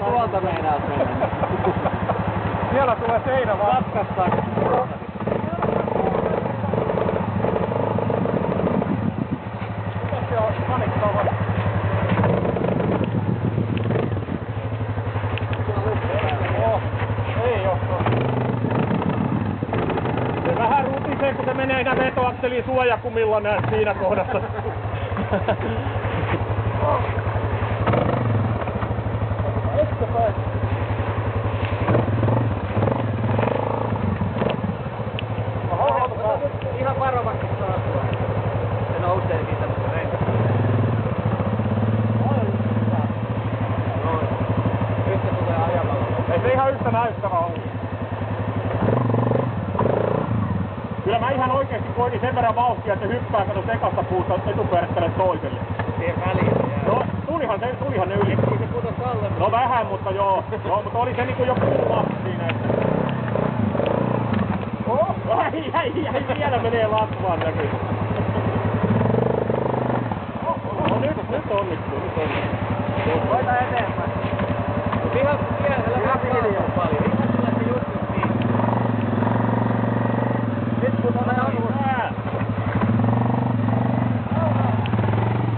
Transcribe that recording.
Tuolta meinaat mennä. Siellä tulee seinä vaan. Ratkaistaan. Mitäs se on panikkaa? Ei oo. Se vähän rutisee, kun se menee siinä vetoakseliin suojakumilla näet siinä kohdassa. Ihan varovasti saa tulla. Se nousee siitä renkasta. Nyt se tulee ajamalla. Ei se ihan yhtä näyttävä ollut. Kyllä mä ihan oikeesti koitin sen verran vauhtia, että se hyppää kato sekasta puusta etupyörättäelle toiselle. Siihen väliin jää. No, tulihan ne yli. Ei se putos alle. No vähän, mutta joo. Joo, mutta oli se niinku jo puulappu siinä, että... Ai, vielä menee latvaan näkyy. No nyt onnistuu. Hoita eteenpäin. Ihan pienellä vähän paljon.